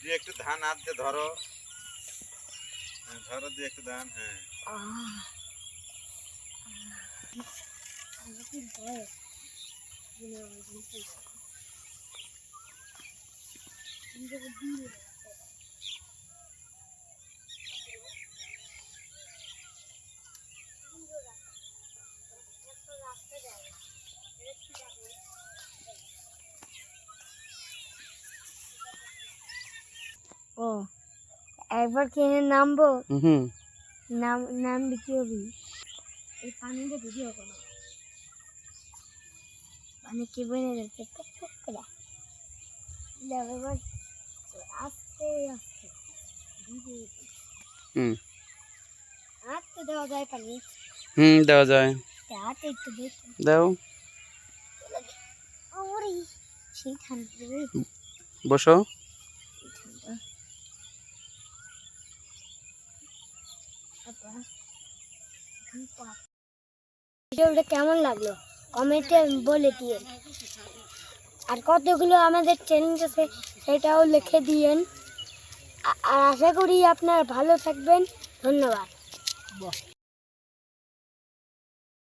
দিয়ে একটু ধান হাত দিয়ে ধরো, ধরো দিয়ে একটু ধান। হ্যাঁ ও একবার কিনে নামবো। হুম নাম কি হবি? এই পানিতে ভিডিও করো, মানে কি বলে যাচ্ছে টক টক করে এবার আস্তে আস্তে ধীরে হুম হাত তো দেওয়া যায় পানি, দেওয়া যায়, হাতে একটু দেখো দাও, ওরে সেই ঠান্ডা রে বসো। ভিডিওটা কেমন লাগলো কমেন্টে বলে দিয়ে, আর কতগুলো আমাদের চ্যালেঞ্জ আছে সেটাও লিখে দিয়েন। আর আশা করি আপনারা ভালো থাকবেন। ধন্যবাদ।